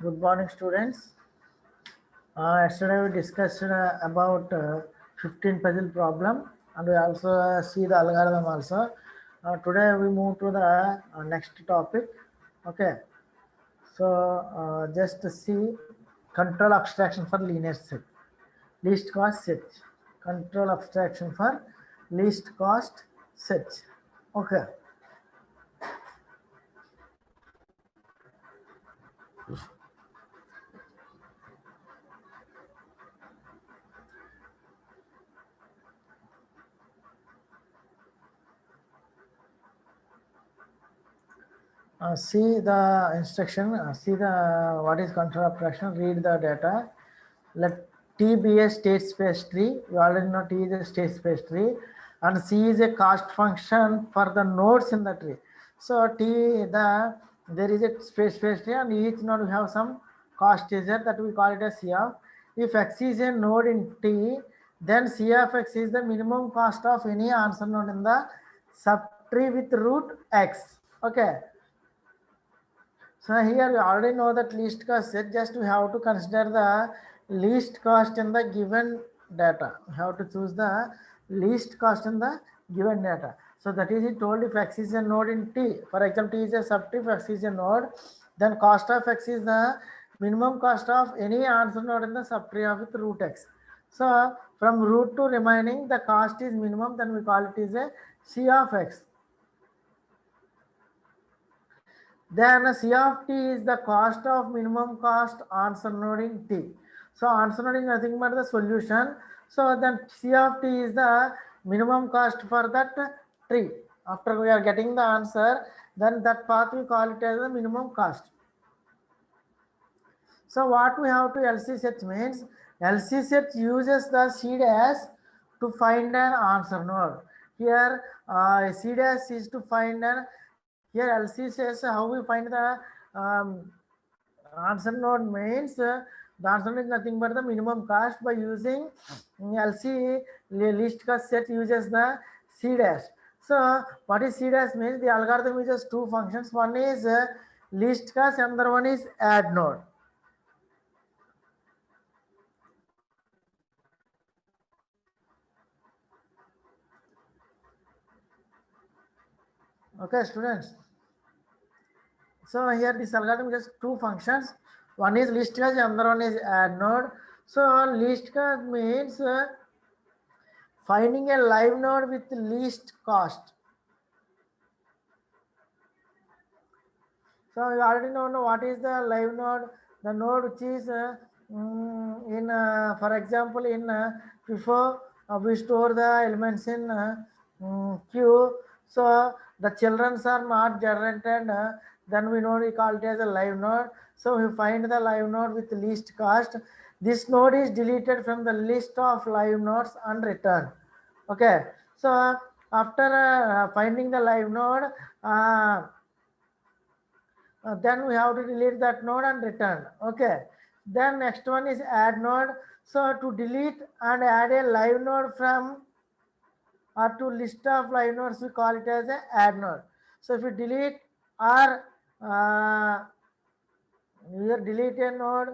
Good morning, students. Yesterday we discussed about 15 puzzle problem, and we also see the algorithm also. Today we move to the next topic. Okay, so just see control abstraction for linear set, least cost set, control abstraction for least cost set. Okay. See the instruction, see the what is control abstraction, read the data. Let T be a state space tree. You already know T is a state space tree, and C is a cost function for the nodes in the tree. So there is a space tree, and each node we have some cost is there that we call it as C of. If X is a node in T, then C of X is the minimum cost of any answer node in the subtree with root X. Okay. So here we already know that least cost set, just we have to consider the least cost in the given data. We have to choose the least cost in the given data. So that is it told if X is a node in T. For example, T is a subtree, if X is a node, then cost of X is the minimum cost of any answer node in the subtree of with root X. So from root to remaining, the cost is minimum, then we call it is a C of X. Then C of T is the cost of minimum cost answer node in T. So answer node is nothing but the solution. So then C of T is the minimum cost for that tree. After we are getting the answer, then that path we call it as the minimum cost. So what we have to LC set means, LC set uses the C dash to find an answer node. Here C dash is to find an, here LC says how we find the um, answer node means the answer node is nothing but the minimum cost by using LC least cost set uses the C dash. So what is C dash means, the algorithm uses two functions. One is least cost, another one is add node. Okay, students. So here this algorithm uses two functions. One is least cost, another one is add node. So least cost means finding a live node with least cost. So you already know what is the live node. The node which is in, for example, in before we store the elements in queue. So the children are not generated. Then we know we call it as a live node. So we find the live node with least cost. This node is deleted from the list of live nodes and returned. Okay. So after finding the live node, then we have to delete that node and return. Okay, then next one is add node. So to delete and add a live node from or to list of live nodes, we call it as a add node. So if you delete or either delete a node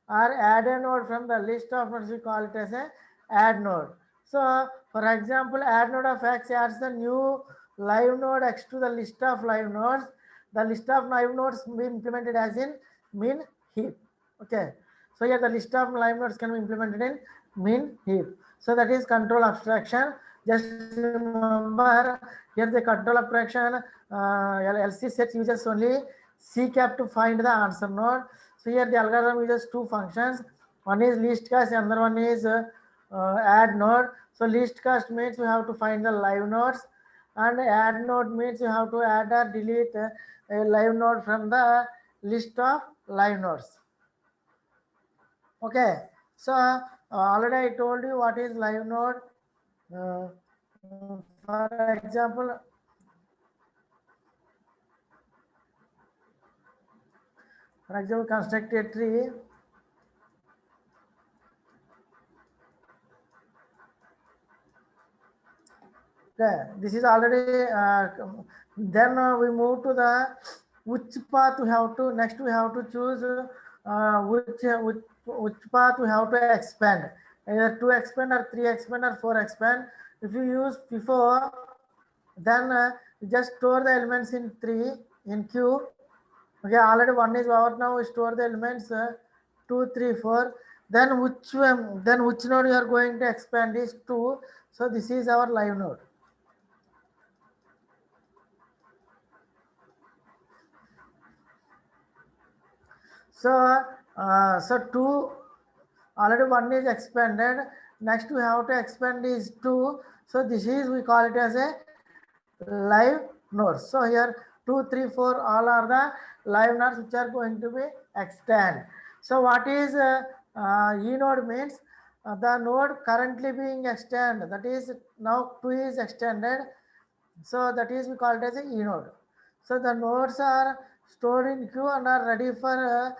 or add a node from the list of nodes, we call it as a add node. So for example, add node of X adds the new live node X to the list of live nodes. The list of live nodes be implemented as in min heap. Okay. So here the list of live nodes can be implemented in min heap. So that is control abstraction. Just remember here the control abstraction LC set uses only C cap to find the answer node. So here the algorithm uses two functions. One is least cost, another one is add node. So least cost means we have to find the live nodes, and add node means you have to add or delete a live node from the list of live nodes. Okay, so already I told you what is live node. Uh, for example, construct a tree. Okay, this is already. Then we move to the which path we have to. Next we have to choose which path we have to expand, either 2 expand or 3 expand or 4 expand. If you use FIFO, then you just store the elements in 3 in queue. Okay, already 1 is over. Now we store the elements 2, 3, 4. Then which node you are going to expand is 2. So this is our live node. So 2, already 1 is expanded. Next we have to expand is 2. So this is, we call it as a live nodes. So here 2, 3, 4 all are the live nodes which are going to be extend. So what is E node means the node currently being extended, that is now 2 is extended. So that is, we call it as a E node. So the nodes are stored in queue and are ready for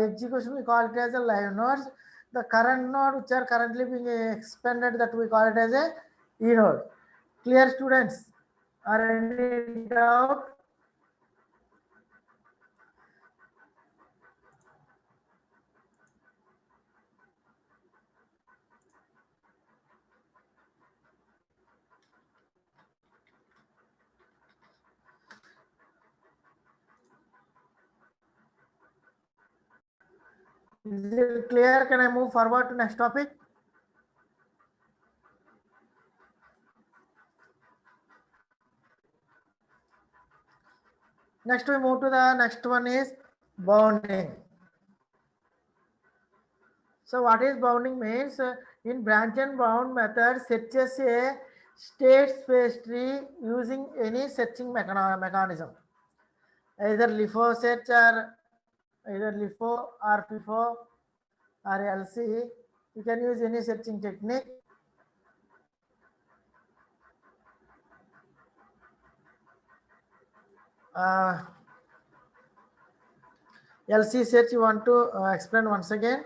execution. We call it as a live nodes. The current node which are currently being expanded, that we call it as a E node. Clear, students? Are any doubt? Is it clear? Can I move forward to next topic? Next we move to the next one is bounding. So what is bounding means in branch and bound method searches a state space tree using any searching mechanism, either LIFO search or either LIFO or FIFO or LC. You can use any searching technique. LC search you want to explain once again.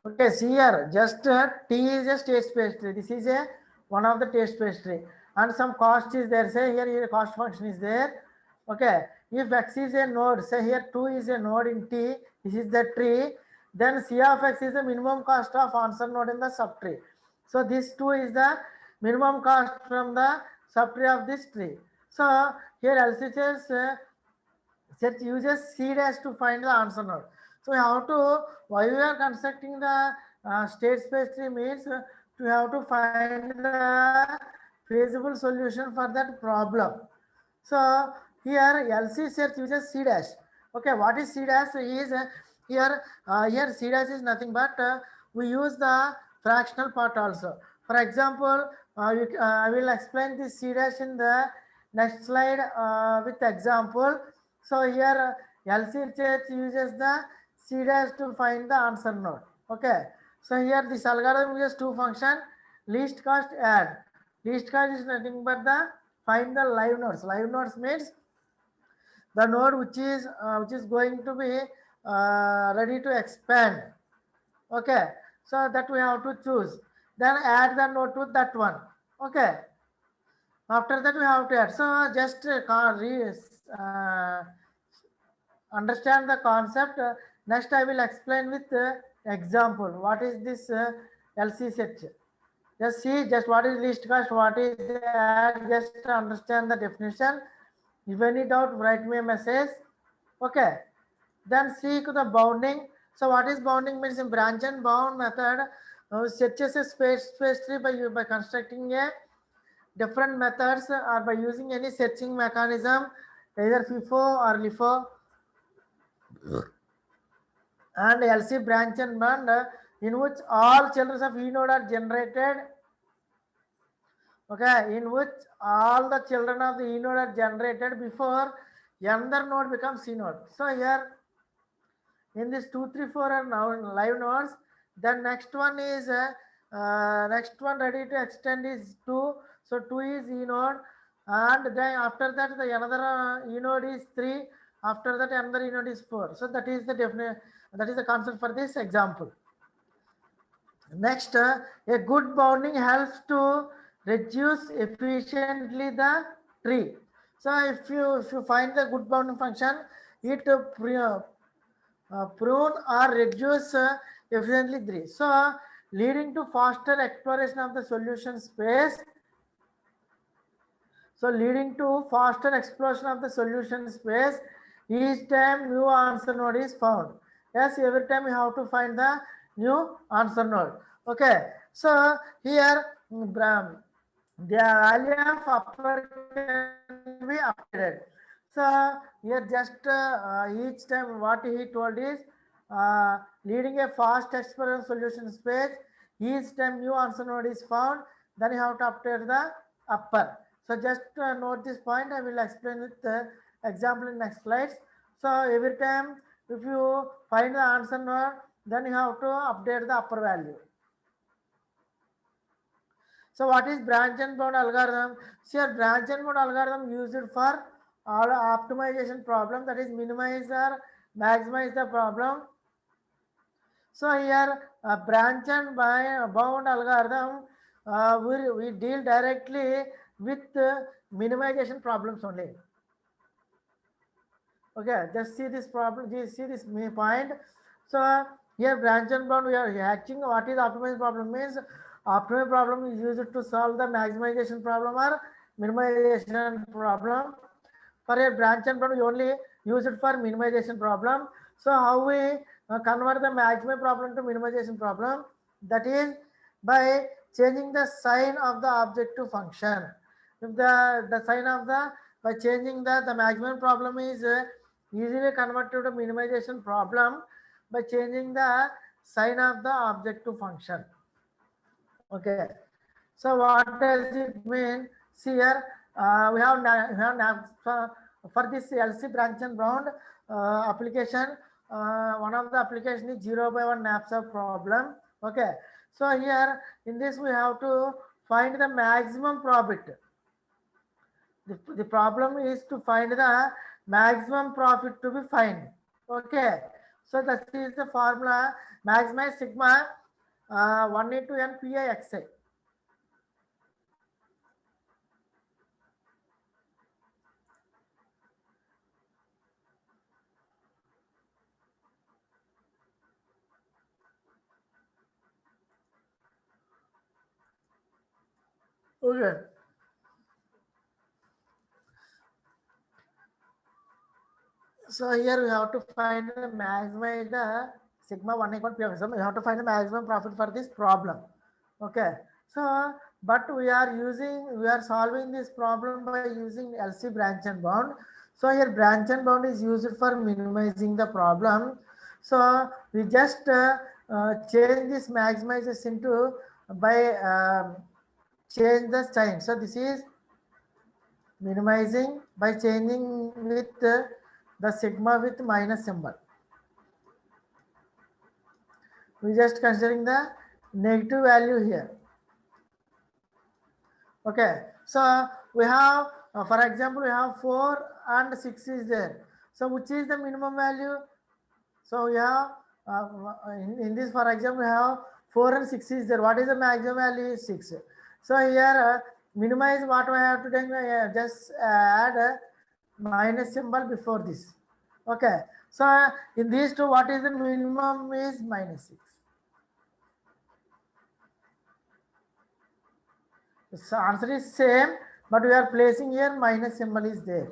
Okay, see here, just T is a state space tree. This is a one of the state space tree, and some cost is there. Say here cost function is there. Okay, if X is a node, say here 2 is a node in T, this is the tree, then C of X is the minimum cost of answer node in the subtree. So this 2 is the minimum cost from the subtree of this tree. So here LCHS search uses C dash to find the answer node. So how to, why we are constructing the state space tree means to have to find the feasible solution for that problem. So here LC search uses C dash. Okay, what is C dash? Is here C dash is nothing but we use the fractional part also. For example, I will explain this C dash in the next slide with example. So here LC search uses the C dash to find the answer node. Okay. So here this algorithm uses two functions: least cost add. Least cost is nothing but the find the live nodes. Live nodes means the node which is going to be ready to expand. Okay. So that we have to choose. Then add the node to that one. Okay. After that we have to add. So just understand the concept. Next I will explain with example. What is this LC search? Just see just what is least cost, what is add, just understand the definition. If any doubt, write me a message. Okay. Then see the bounding. So what is bounding means in branch and bound method searches a space tree by constructing a different methods or by using any searching mechanism, either FIFO or LIFO and LC branch and bound in which all children of E node are generated. Okay, in which all the children of the E node are generated before another node becomes E node. So here in this 2, 3, 4 are now live nodes. Then next one is next one ready to extend is 2. So 2 is E node, and then after that the another E node is 3. After that another E node is 4. So that is the definite, that is the concept for this example. Next, a good bounding helps to reduce efficiently the tree. So if you find the good bounding function, it prune or reduce efficiently tree. So leading to faster exploration of the solution space. So leading to faster exploration of the solution space each time new answer node is found. Yes, every time you have to find the new answer node. Okay, so here the value of upper can be updated. So here just each time what he told is leading a fast exploration solution space each time new answer node is found, then you have to update the upper. So just note this point. I will explain with the example in next slides. So every time if you find the answer node, then you have to update the upper value. So what is branch and bound algorithm? Here branch and bound algorithm used for all optimization problem, that is minimize or maximize the problem. So here branch and bound algorithm, we deal directly with minimization problems only. Okay, just see this problem, just see this point. So here branch and bound, we are hatching what is optimization problem means. Optimization problem is used to solve the maximization problem or minimization problem. For a branch and bound, we only use it for minimization problem. So how we convert the maximum problem to minimization problem? That is by changing the sign of the objective function. If the sign of the by changing the maximum problem is easily converted to minimization problem by changing the sign of the objective function. Okay, so what does it mean? See here, for this LC branch and bound application. One of the application is 0/1 knapsack problem. Okay, so here in this we have to find the maximum profit. The problem is to find the maximum profit to be find. Okay, so this is the formula. Maximize sigma 1 into n pi xi. Okay. So here we have to find the maximize the sigma 1 equal p of x. We have to find the maximum profit for this problem. Okay. So, but we are solving this problem by using LC branch and bound. So here branch and bound is used for minimizing the problem. So we just change this maximizes into by change the sign. So this is minimizing by changing with the sigma with minus symbol. We just considering the negative value here. Okay, so we have for example we have 4 and 6 is there. So which is the minimum value? So we have in this for example we have 4 and 6 is there. What is the maximum value? Is 6. So here minimize what I have to do, just add a minus symbol before this. Okay, so in these two what is the minimum is minus 6. So answer is same, but we are placing here minus symbol is there.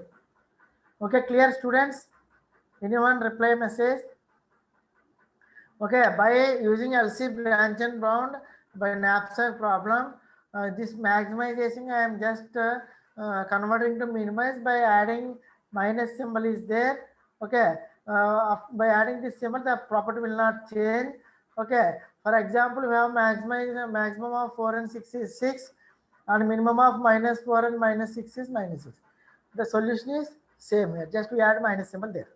Okay, clear students? Anyone reply message? Okay, by using LC branch and bound by knapsack problem, this maximization I am just converting to minimize by adding minus symbol is there. Okay, by adding this symbol the property will not change. Okay, for example we have maximum of 4 and 6 is 6 and minimum of minus 4 and minus 6 is minus 6. The solution is same here, just we add minus symbol there.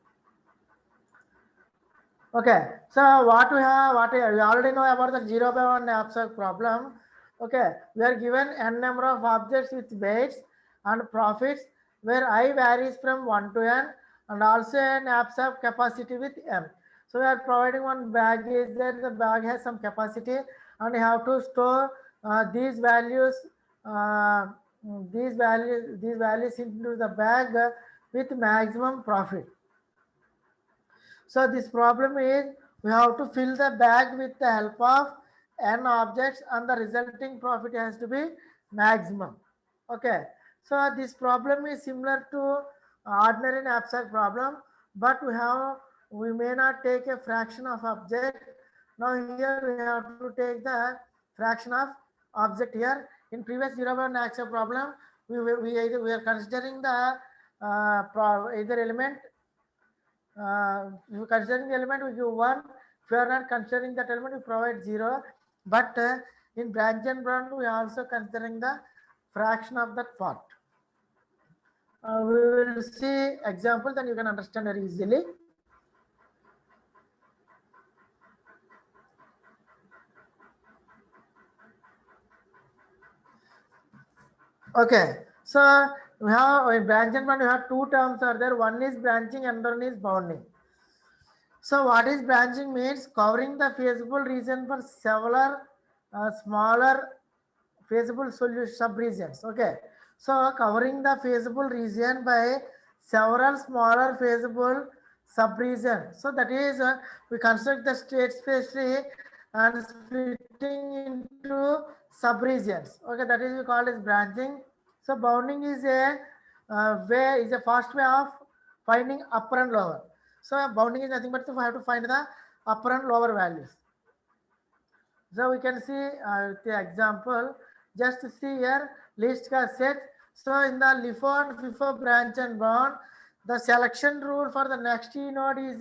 Okay, so what we already know about the 0/1 knapsack problem. Okay, we are given n number of objects with weights and profits where I varies from 1 to n and also a knapsack capacity with m. So we are providing one bag is there, the bag has some capacity and you have to store these values, uh, these values into the bag with maximum profit. So this problem is we have to fill the bag with the help of n objects and the resulting profit has to be maximum. Okay. So this problem is similar to ordinary and abstract problem, but we may not take a fraction of object. Now here we have to take the fraction of object here. In previous zero bound abstract problem, we are considering the either element. If you considering the element, we give 1. If you are not considering that element, we provide 0. But in branch and bound, we are also considering the fraction of that part. We will see example, then you can understand very easily. Okay, so we have in branch and bound, we have two terms are there. One is branching, another one is bounding. So what is branching means? Covering the feasible region for several smaller feasible solution sub-regions. Okay, so covering the feasible region by several smaller feasible sub-regions. So that is we construct the state space tree and splitting into sub-regions. Okay, that is we call as branching. So bounding is a fast way of finding upper and lower. So bounding is nothing but we have to find the upper and lower values. So we can see the example. Just see here list का set. So in the LIFO and FIFO branch and bound, the selection rule for the next node is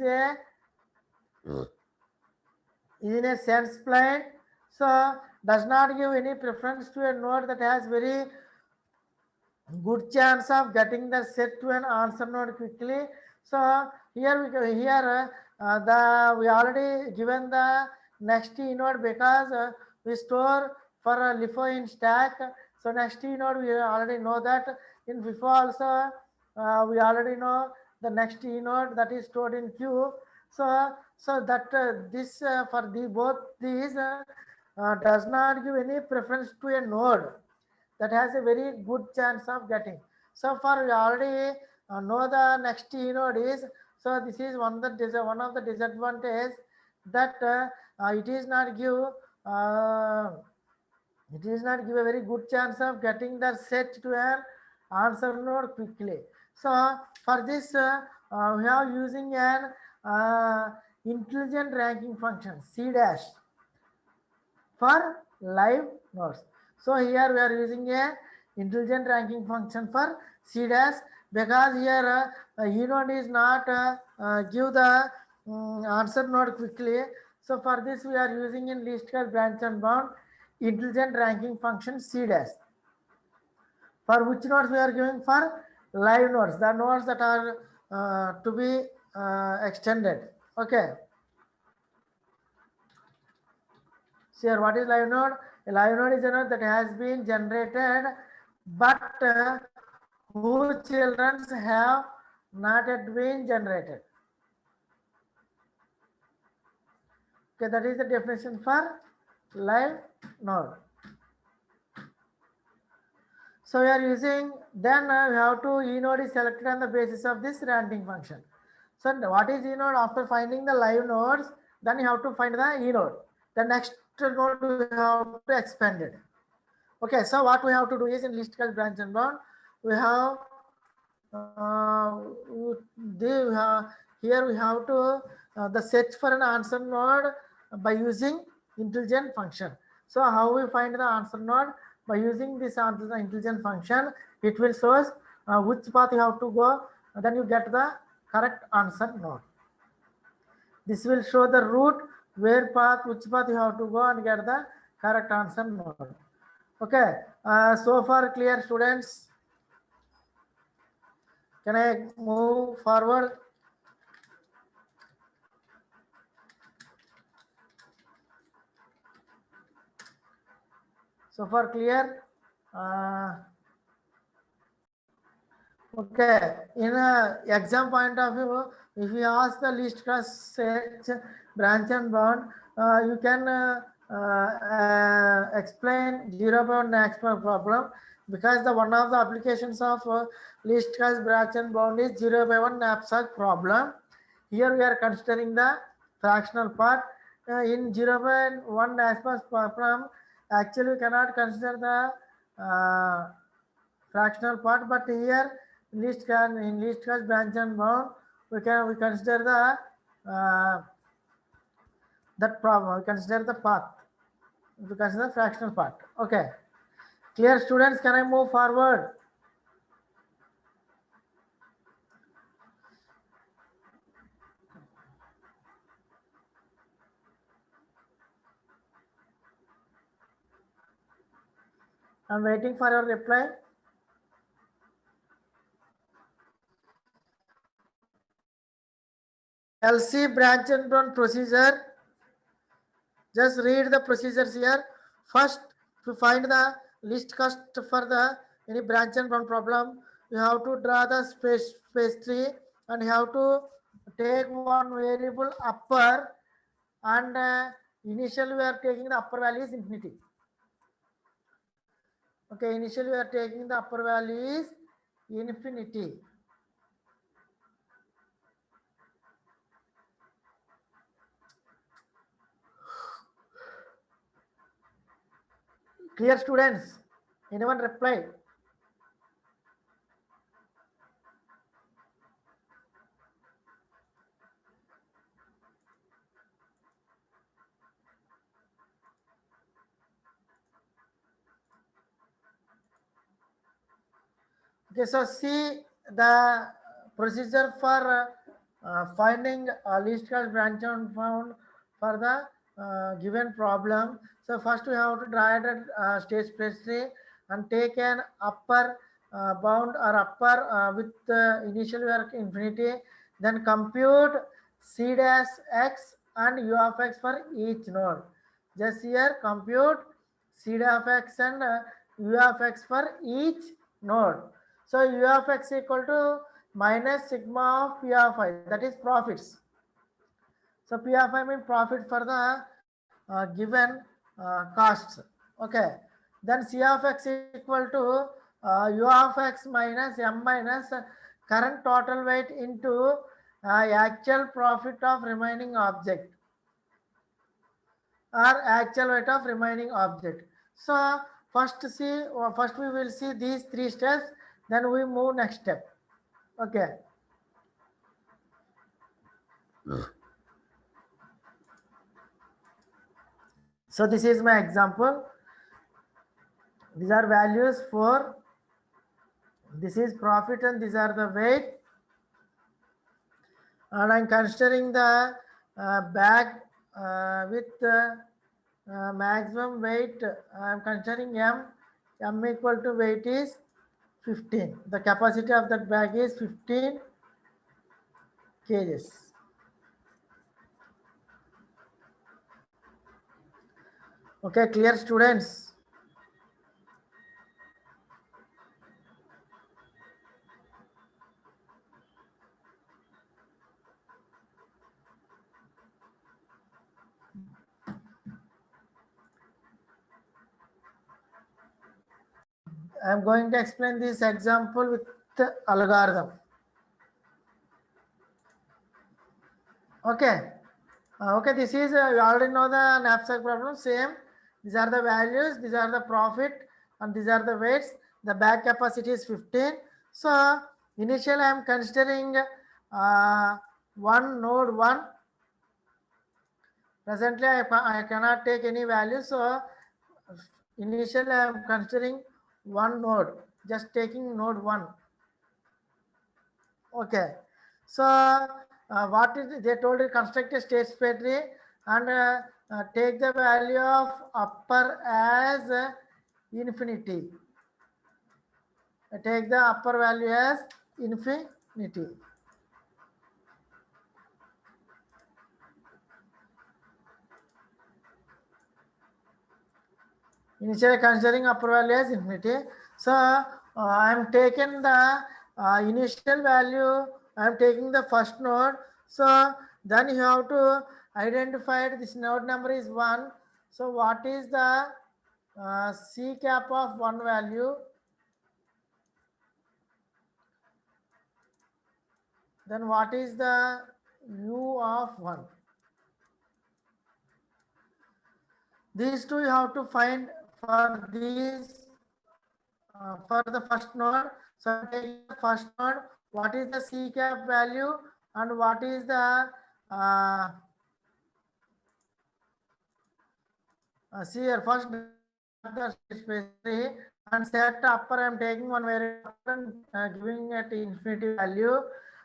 in a sense plain. So does not give any preference to a node that has very good chance of getting the set to an answer node quickly. So here we already given the next node because we store for a LIFO in stack. So next node we already know that. In FIFO also we already know the next node that is stored in queue. So that this for the both these does not give any preference to a node that has a very good chance of getting. So for we already know the next node is, so this is one of the disadvantage that it is not give a very good chance of getting the set to an answer node quickly. So for this we are using an intelligent ranking function C dash for live nodes. So here we are using a intelligent ranking function for C dash because here E node is not give the answer node quickly. So for this we are using in least square branch and bound intelligent ranking function C dash. For which nodes we are giving? For live nodes, the nodes that are to be extended. Okay. So here, what is live node? A live node is a node that has been generated, but whose children have not yet been generated. Okay, that is the definition for live node. So we are using, then we have to E node is selected on the basis of this ranking function. So what is E node? After finding the live nodes, then you have to find the E node. The next node we have to expand it. Okay, so what we have to do is in listicle branch and bound, we have here we have to the search for an answer node by using intelligent function. So how we find the answer node? By using this intelligent function, it will show us which path you have to go, then you get the correct answer node. This will show the route which path you have to go and get the correct answer node. Okay, so far clear, students? Can I move forward? So far clear? Okay, in a exam point of view, if you ask the list class search branch and bound, you can explain 0 bound maximum problem, because the one of the applications of least cost branch and bound is 0/1 knapsack problem. Here we are considering the fractional part. In 0/1 knapsack problem, actually we cannot consider the fractional part, but here in least cost branch and bound we consider the that problem, we consider the path, we consider the fractional part. Okay, clear students, can I move forward? I'm waiting for your reply. LC branch and bound procedure. Just read the procedures here. First, to find the least cost for the any branch and bound problem, you have to draw the space tree, and you have to take one variable upper, and initially we are taking the upper value is infinity. Okay, initially we are taking the upper value is infinity. Clear students? Anyone reply? Okay, so see the procedure for finding least cost branch and found for the given problem. So first we have to draw a state space tree and take an upper bound or upper with initial work infinity. Then compute c dash x and u of x for each node. Just here compute c dash of x and u of x for each node. So u of x equal to minus sigma of p of I, that is profits. So p of I means profit for the given costs. Okay. Then c of x equal to u of x minus m minus current total weight into actual profit of remaining object, or actual weight of remaining object. So first we will see these three steps, then we move next step. Okay. So this is my example. These are values for, this is profit and these are the weight, and I'm considering the bag with maximum weight. I'm considering m equal to weight is 15. The capacity of that bag is 15 kgs. Okay, clear students? I am going to explain this example with the algorithm. Okay. Okay, this is you already know the knapsack problem. Same. These are the values. These are the profit, and these are the weights. The bag capacity is 15. So initially, I am considering one node 1. Presently, I cannot take any value. So initially, I am considering one node, just taking node 1. Okay. So what is they told you, construct a state space tree and take the value of upper as infinity. Take the upper value as infinity. Initially considering upper value as infinity. So I am taking the initial value, I am taking the first node. So then you have to identify this node number is 1. So what is the C cap of one value? Then what is the U of 1? These two you have to find for these for the first node. So I'm taking the first node. What is the C cap value and what is the see here first the space 3 and set upper. I'm taking one variable and giving it infinity value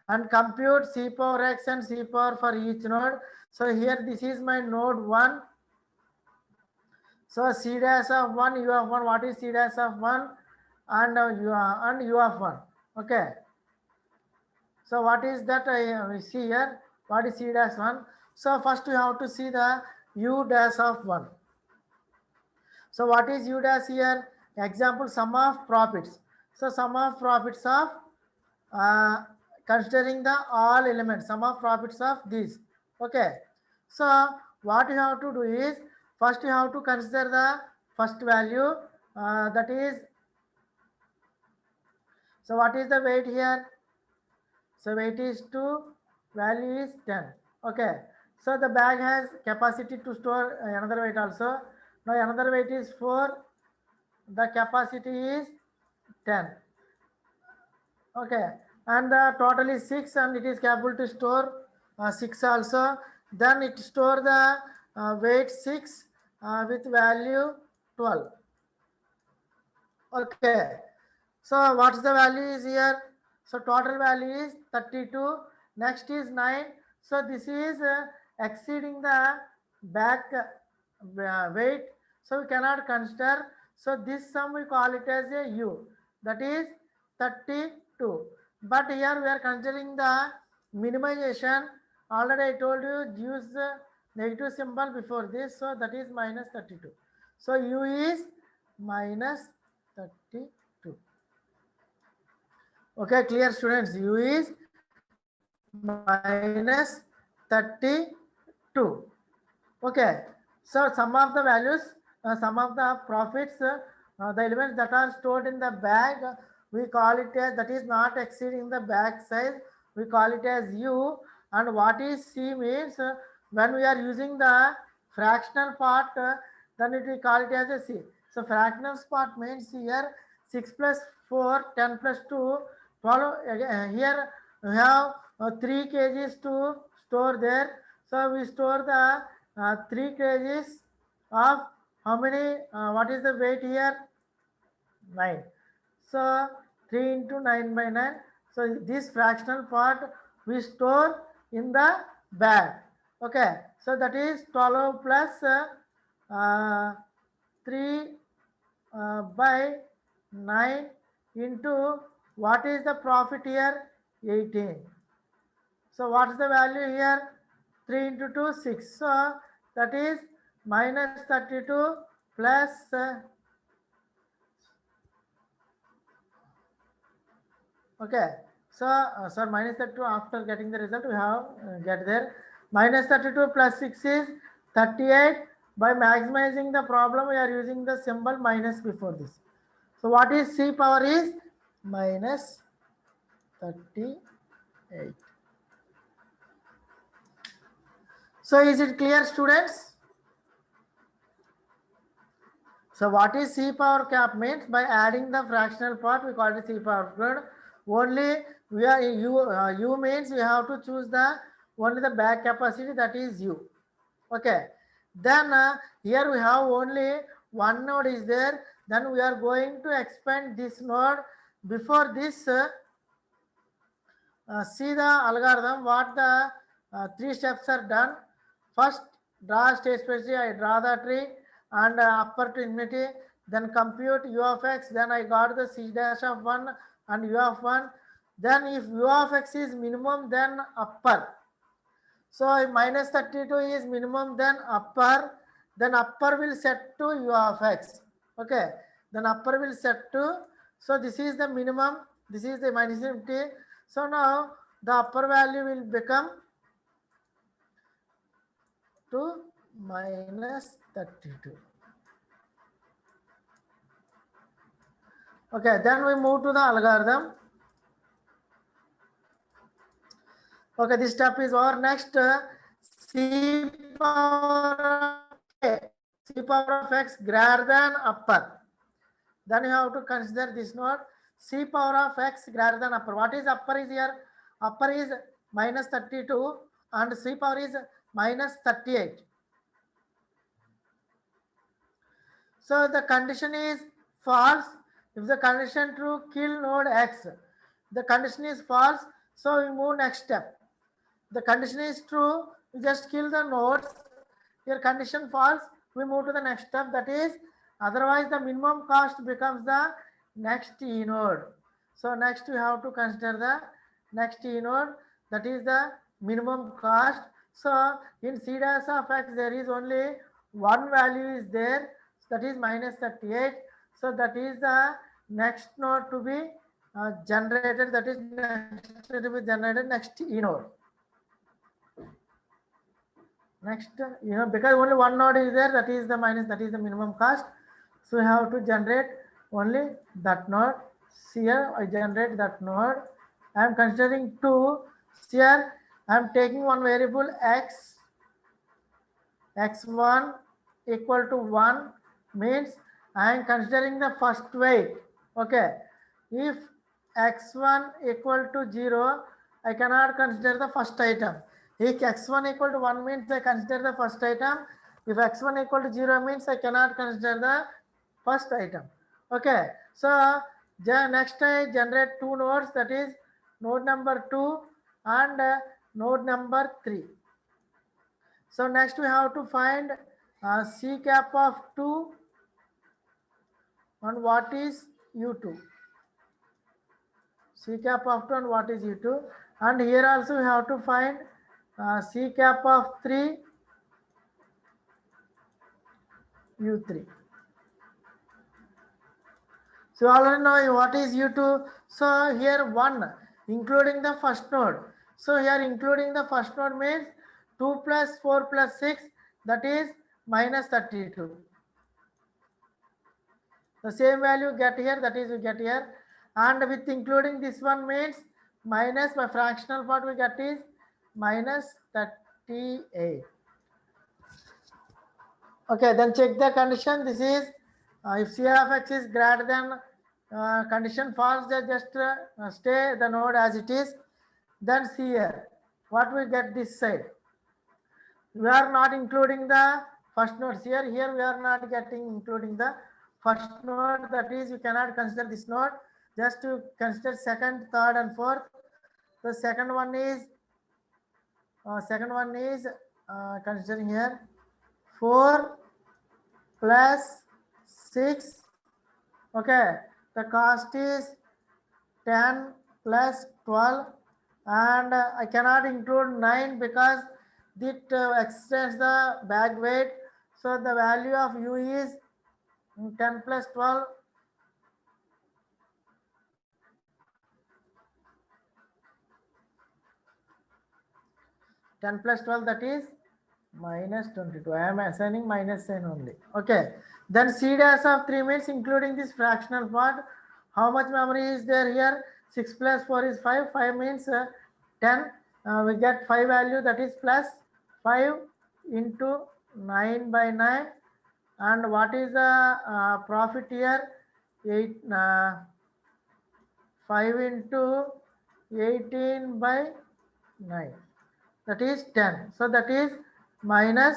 and compute C power x and C power for each node. So here this is my node 1. So C dash of 1, U of 1, what is C dash of 1 and U of 1? Okay. So what is that we see here? What is C dash 1? So first you have to see the U dash of 1. So what is U dash here? Example, sum of profits. So sum of profits of uh, considering the all elements, sum of profits of these. Okay. So what you have to do is first you have to consider the first value that is. So what is the weight here? So weight is 2, value is 10. Okay. So the bag has capacity to store another weight also. Now another weight is 4. The capacity is 10. Okay. And the total is 6 and it is capable to store 6 also. Then it store the weight 6 with value 12. Okay. So what's the value is here? So total value is 32. Next is 9. So this is exceeding the back weight. So we cannot consider. So this sum we call it as a U. That is 32. But here we are considering the minimization. Already I told you use the negative symbol before this. So that is minus 32. So U is minus 32. Okay, clear students, U is minus 32. Okay, so some of the values, some of the profits, the elements that are stored in the bag, we call it as, that is not exceeding the bag size, we call it as U. And what is C means, when we are using the fractional part, then it we call it as a C. So fractional part means here 6 plus 4, 10 plus 2, 12. Here we have 3 kgs to store there. So we store the 3 kgs of how many? What is the weight here? 9. So 3 into 9 by 9. So this fractional part we store in the bag. Okay. So that is 12 plus 3 by 9 into what is the profit here? 18. So what is the value here? 3 into 2, 6. So that is minus 32 plus okay. So sir, minus 32 after getting the result we have get there. Minus 32 plus 6 is 38. By maximizing the problem we are using the symbol minus before this. So what is C power is minus 38. So is it clear students? So what is C power cap means? By adding the fractional part we call it C power squared. Only we are U means we have to choose the only the bag capacity, that is U. Okay. Then here we have only one node is there. Then we are going to expand this node. Before this see the algorithm what the 3 steps are done. First draw state space tree. I draw the tree and upper to infinity, then compute U of x, then I got the C dash of 1 and U of 1. Then if U of x is minimum, then upper. So if minus 32 is minimum, then upper will set to U of x. Okay, then upper will set to, so this is the minimum, this is the minus infinity. So now the upper value will become to minus 32. Okay, then we move to the algorithm. Okay, this step is our next c power of x greater than upper. Then you have to consider this node c power of x greater than upper. What is upper is here? Upper is minus 32 and c power is minus 38. So the condition is false. If the condition true, kill node x. The condition is false, so we move next step. The condition is true, we just kill the nodes. Here condition false, we move to the next step, that is otherwise the minimum cost becomes the next e node. So next we have to consider the next e node, that is the minimum cost. So in c dash of x there is only one value is there, that is minus 38. So that is the next node to be generated, that is next to be generated next e node. Next, because only one node is there, that is the minus, that is the minimum cost. So we have to generate only that node. Here I generate that node. I am considering two. Here I am taking one variable x, x1 equal to 1 means I am considering the first weight. Okay. If x1 equal to 0, I cannot consider the first item. If x1 equal to 1 means I consider the first item. If x1 equal to 0 means I cannot consider the first item. Okay. So next I generate two nodes, that is node number 2 and node number 3. So next we have to find C cap of 2 and what is U2. C cap of 2 and what is U2. And here also we have to find C cap of 3, U3. So already know what is U2. So here 1 including the first node. So here including the first node means 2 plus 4 plus 6, that is minus 32. The same value get here, that is we get here, and with including this one means minus by fractional part we get is minus 38. Okay, then check the condition. This is if c of x is greater than condition false, just stay the node as it is. Then see here what we get this side. We are not including the first nodes here. Here we are not getting including the first node, that is you cannot consider this node, just to consider second, third and fourth. The second one is considering here 4 plus 6. Okay, the cost is 10 plus 12 and I cannot include 9 because it extends the bag weight. So the value of u is 10 plus 12. 10 plus 12, that is minus 22. I am assigning minus sign only. Okay. Then c dash of 3 means including this fractional part. How much memory is there here? 6 plus 4 is 5. 5 means 10. We get 5 value, that is plus 5 into 9 by 9. And what is the profit here? 5 into 18 by 9. That is 10. So that is minus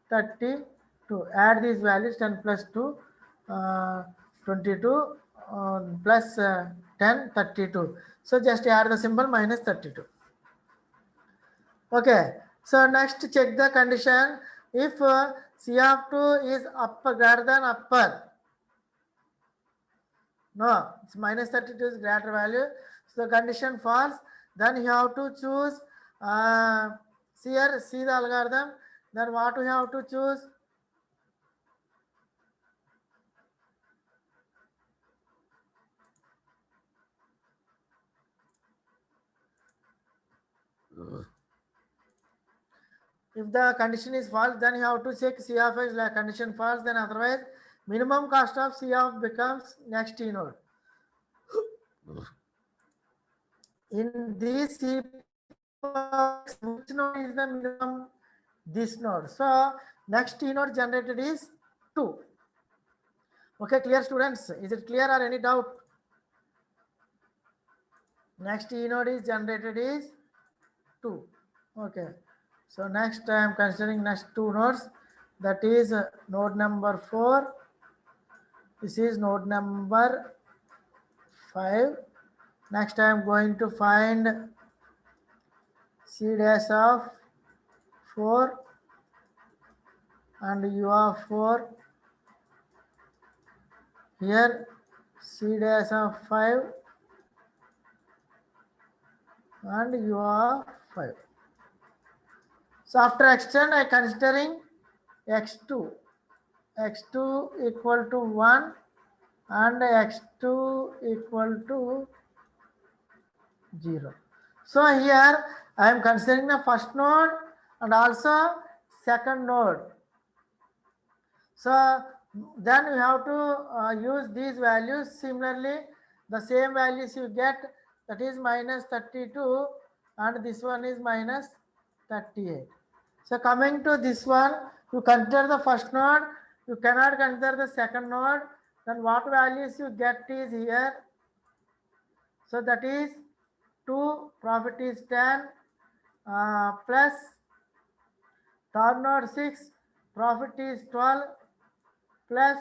32. Add these values, 10 plus 2, 22 plus 10, 32. So just add the symbol minus 32. Okay. So next check the condition. If C of 2 is upper greater than upper. No, it's minus 32 is greater value. So the condition false. Then you have to choose here, see the algorithm. Then what we have to choose? If the condition is false, then you have to check C of X like condition false, then otherwise minimum cost of C of becomes next T node. In this C which node is the minimum? This node. So next T node generated is 2. Okay, clear students? Is it clear or any doubt? Next T node is generated is 2. Okay. So next I am considering next 2 nodes. That is node number 4. This is node number 5. Next I am going to find C dash of 4 and U of 4. Here C dash of 5 and U of 5. So after extend I considering x2 equal to 1 and x2 equal to 0. So here I am considering the first node and also second node. So then we have to use these values. Similarly, the same values you get, that is minus 32 and this one is minus 38. So coming to this one, you consider the first node, you cannot consider the second node, then what values you get is here. So that is 2, profit is 10 plus third node 6, profit is 12 plus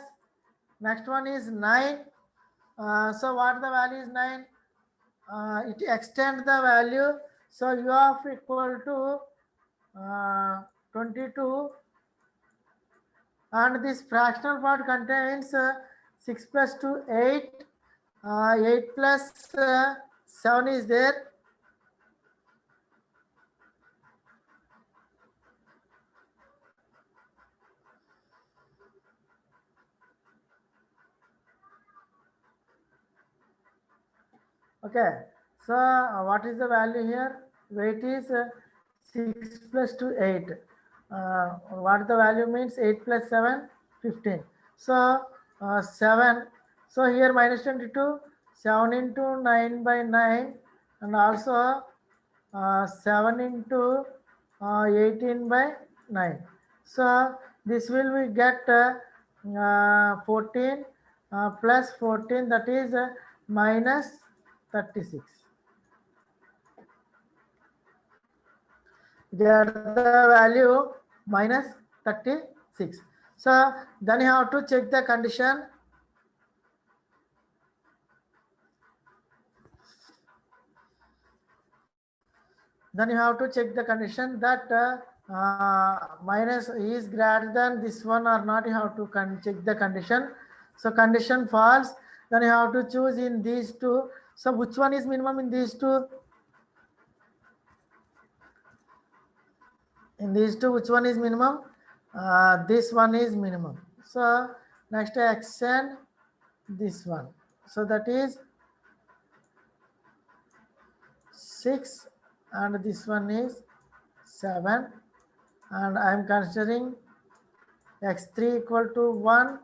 next one is 9. So what the value is 9? It extends the value. So U of equal to 22 and this fractional part contains 6 plus 2 8, 8 plus 7 is there. Okay, so what is the value here? Weight is 6 plus 2 8. What the value means? 8 plus 7 15. So 7. So here minus 22, 7 into 9 by 9 and also 7 into 18 by 9. So this will we get 14 plus 14, that is minus 36. Get the value minus 36. So then you have to check the condition. Then you have to check the condition that minus is greater than this one or not. You have to check the condition. So condition false. Then you have to choose in these two. So which one is minimum in these two? In these two, which one is minimum? This one is minimum. So next I extend this one. So that is 6 and this one is 7 and I am considering x3 equal to 1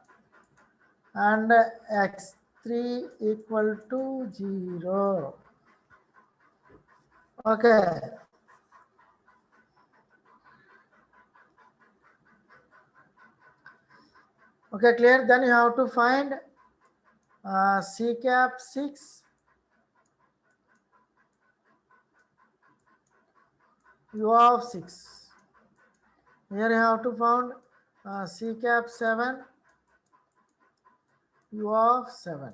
and x3 equal to 0. Okay. Okay, clear? Then you have to find C cap 6, U of 6. Here you have to find C cap 7, U of 7.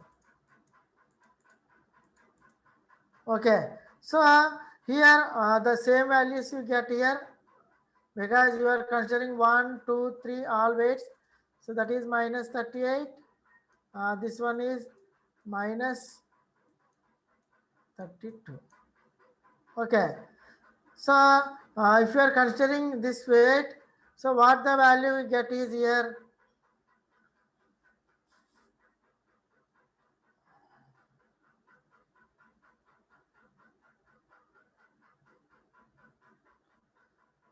Okay, so here the same values you get here because you are considering 1, 2, 3 all weights. So that is minus 38. This one is minus 32. Okay, so if you are considering this weight, so what the value we get is here.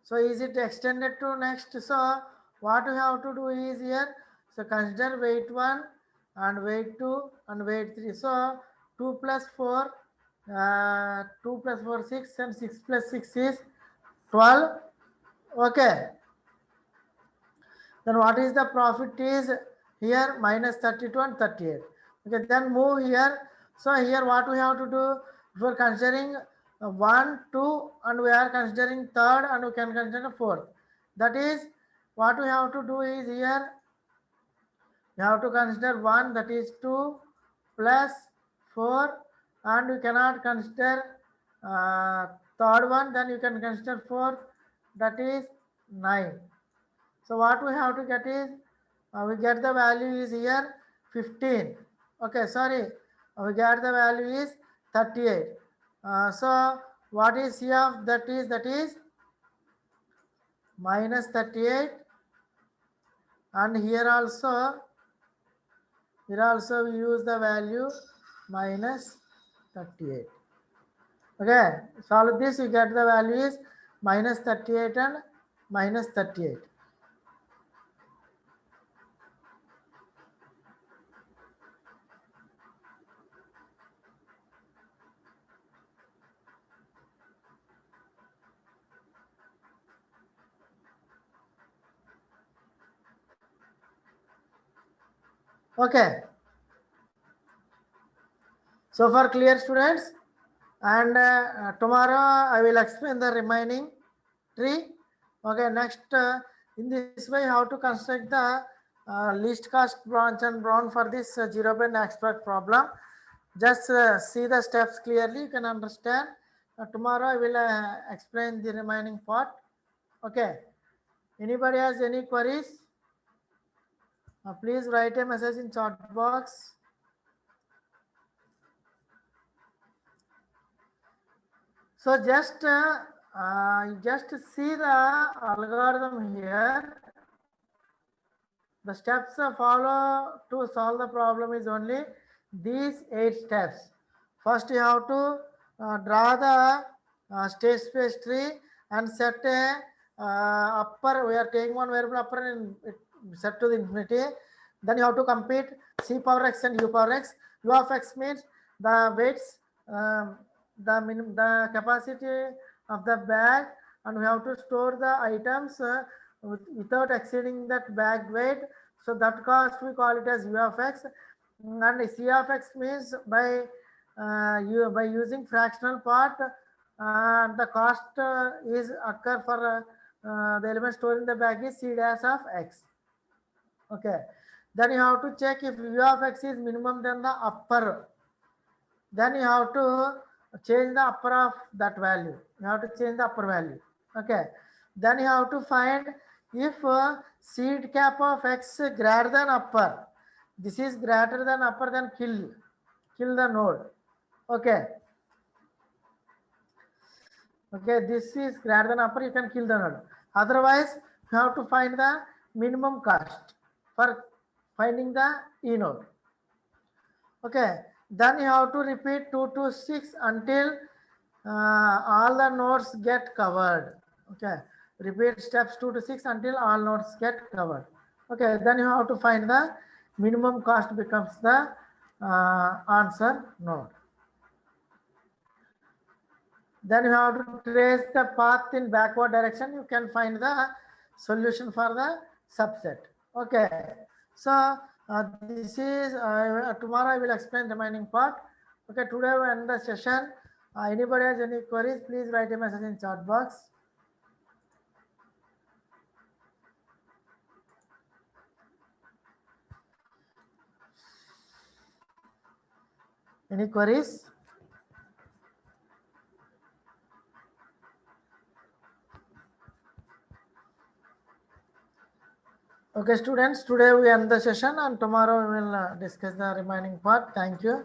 So is it extended to next? So what we have to do is here, so consider weight 1 and weight 2 and weight 3. So 2 plus 4, 2 plus 4, 6, and 6 plus 6 is 12. Okay. Then what is the profit is here? Minus 32 and 38. Okay, then move here. So here what we have to do, we are considering 1, 2, and we are considering third, and we can consider fourth. That is what we have to do is here, you have to consider 1, that is 2 plus 4, and you cannot consider third one, then you can consider fourth, that is 9. So what we have to get is, we get the value is here 15. Okay, sorry, we get the value is 38. So what is C of that is minus 38, and here also we use the value minus 38. Okay, solve this, you get the value is minus 38 and minus 38. Okay, so far clear, students? And tomorrow I will explain the remaining tree. Okay, next in this way how to construct the least cost branch and bound for this zero band abstract problem. Just see the steps clearly, you can understand. Tomorrow I will explain the remaining part. Okay, anybody has any queries? Please write a message in chat box. So just see the algorithm here. The steps follow to solve the problem is only these 8 steps. First you have to draw the state space tree and set a upper, we are taking one variable upper and set to the infinity. Then you have to compute C power x and U power x. U of x means the weights, the capacity of the bag, and we have to store the items without exceeding that bag weight. So that cost we call it as U of x, and C of x means by using fractional part, the cost is occur for the element stored in the bag is C dash of x. Okay, then you have to check if U of x is minimum than the upper. Then you have to change the upper of that value. You have to change the upper value. Okay, then you have to find if seed cap of x greater than upper. This is greater than upper, then kill the node. Okay, this is greater than upper, you can kill the node. Otherwise you have to find the minimum cost for finding the e node. Okay, then you have to repeat 2 to 6 until all the nodes get covered. Okay, repeat steps 2 to 6 until all nodes get covered. Okay, then you have to find the minimum cost becomes the answer node. Then you have to trace the path in backward direction. You can find the solution for the subset. Okay, so this is tomorrow I will explain the remaining part. Okay, today we end the session. Anybody has any queries, please write a message in chat box. Any queries? Okay, students, today we end the session and tomorrow we will discuss the remaining part. Thank you.